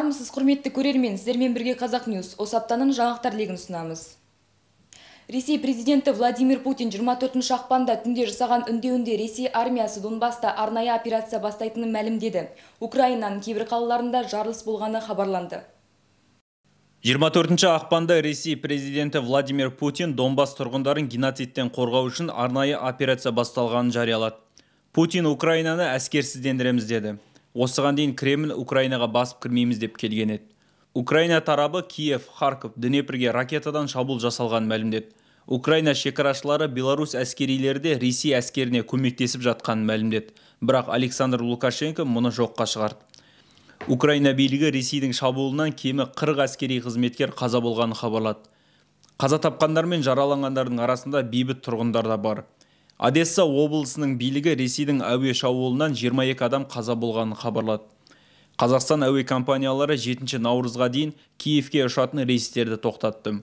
Армысыз, құрметті көрермен, сіздермен бірге Қазақ Ньюс осы аптаның жаңалықтар легін ұсынамыз. Ресей президенті Владимир Путин 24 ақпанда түнде жасаған үндеуінде Ресей армиясы Донбаста арнайы операция бастайтынын мәлімдеді. Украинаның кейбір қалаларында жарылыс болғаны хабарланды. 24 ақпанда Ресей президенті Владимир Путин Донбасс тұрғындарын геноцидтен қорғау үшін арнайы операция басталғанын жариялады. Путин Украинаны әскерсіздендіреміз деді. Осыған дейін Кремль Украинаға басып кірмейміз деп келген еді. Украина тарабы Киев, Харков, Днепрге ракетадан шабуыл жасалғанын мәлімдеді. Украина шекарашылары Беларусь әскерилері де Ресей әскеріне көмектесіп жатқанын мәлімдеді. Бірақ Александр Лукашенко мұны жоққа шығарды. Украина билігі Ресейдің шабуылынан кемі 40 әскери қызметкер қаза болғанын хабарлады. Қаза тапқандар мен жараланғандардың арасында бейбіт тұрғындар да бар. Одесса облысының билігі Ресейдің әуе шабуылынан 22 адам қаза болғанын хабарлады. Қазақстан әуе компаниялары 7 наурызға дейін Киевке ұшатын рейстерді тоқтатты.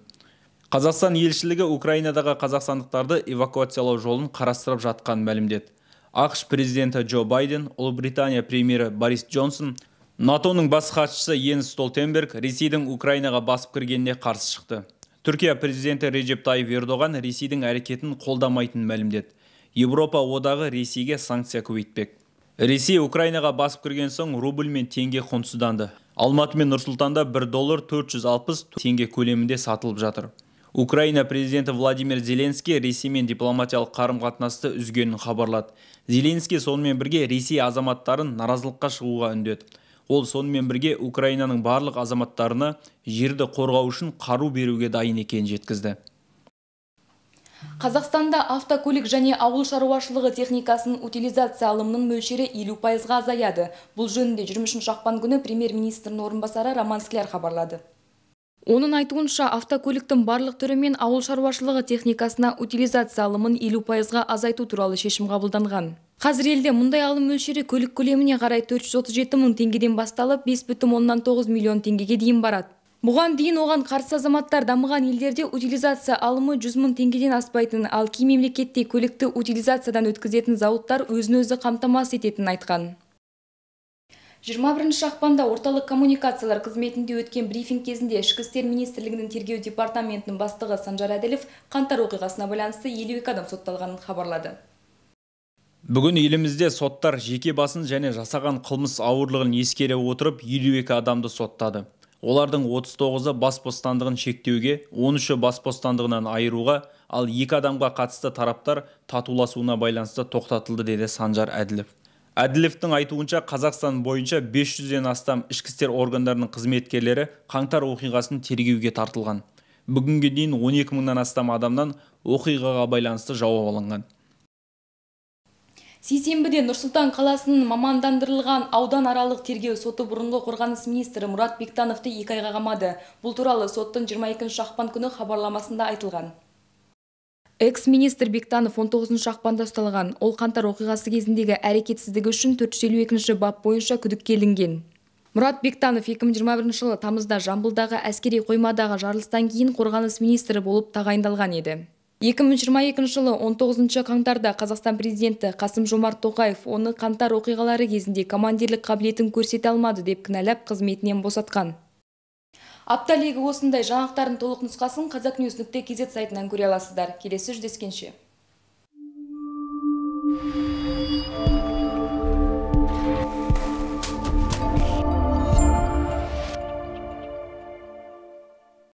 Қазақстан елшілігі Украинадағы қазақстандықтарды эвакуациялау жолын қарастырып жатқанын мәлімдеді. ақш президенті Джо Байден, Ұлыбритания премьері Борис Джонсон, НАТОның бас хатшысы Йенс Столтенберг Ресейдің Украинаға басып кіргеніне қарсы шықты. Түркия президенті Реджеп Тайып Ердоған Ресейдің әрекетін қолдамайтынын мәлімдеді. Европа одағы Ресейге санкция көбейтпек. Ресей Украинаға басып кірген соң рубль мен теңге құнсызданды. Алматы мен Нұр-Сұлтанда $1 460 теңге көлемінде сатылып жатыр. Украина президенті Владимир Зеленский Ресеймен дипломатиялық қарым-қатынасты үзгенін хабарлады. Зеленский сонымен бірге Ресей азаматтарын наразылыққа шығуға үндеді. Ол сонымен бірге Украинаның барлық азаматтарына жерді қорғау үшін қару беруге дайын екенін жеткізді. Қазақстанда автокөлік және ауыл шаруашылығы техникасының утилизация алымының мөлшері 50%-ға азаяды. Бұл жөнінде 23 ақпан күні премьер-министрдің орынбасары Роман Скляр хабарлады. Оның айтуынша, автокөліктің барлық түрі мен ауыл шаруашылығы техникасына утилизация алымын 50%-ға азайту туралы шешім қабылданған. Қазір елде мұндай алым мөлшері көлік көлеміне қарай 437 мың теңгеден басталып 5,9 миллион теңгеге дейін барады. Бұған дейін оған қарсы азаматтар дамыған елдерде утилизация алымы 100 мың теңгеден аспайтын, ал кей мемлекетте көлікті утилизациядан өткізетін зауыттар өзін-өзі қамтамасыз ететінін айтқан. 21 ақпанда орталық коммуникациялар қызметінде өткен брифинг кезінде Ішкі істер министрлігінің тергеу департаментінің бастығы Санжар Әділов қаңтар оқиғасына байланысты 52 адам сотталғанын хабарлады. Бүгін елімізде соттар жеке басын және жасаған қылмыс ауырлығын ескере отырып 52 адамды соттады. Олардың 39-ы бас бостандығын шектеуге, 13-і бас бостандығынан айыруға, ал 2 адамға қатысты тараптар татуласуына байланысты тоқтатылды деді Санжар Әділов. Әділовтың айтуынша Қазақстан бойынша 500-ден астам ішкі істер органдарының қызметкерлері қаңтар оқиғасын тергеуге тартылған. Бүгінге дейін 12 мыңнан астам адамнан оқиғаға байланысты жауап алынған. Сейсенбіде Нұр-Сұлтан қаласының мамандандырылған аудан аралық тергеу соты бұрынғы қорғаныс министрі Мұрат Бектановты 2 айға қамады. Бұл туралы соттың 22 ақпан күні хабарламасында айтылған. Экс-министр Бектанов 19 ақпанда ұсталған. Ол қаңтар оқиғасы кезіндегі әрекетсіздігі үшін 452 бап бойынша күдікке ілінген. Мұрат Бектанов 2021 жылы тамызда Жамбылдағы әскери қоймадағы жарылыстан кейін қорғаныс министрі болып тағайындалған еді. 2022 жылы 19 қаңтарда Қазақстан президенті Қасым-Жомарт Тоқаев оны қаңтар оқиғалары кезінде командирлік қабілетін көрсете алмады деп кінәлап қызметінен босатқан. Апта легі осындай жаңалықтардың толық нұсқасын қазақ Ньюс.kz сайтынан көре аласыздар. Келесі жүздескенше.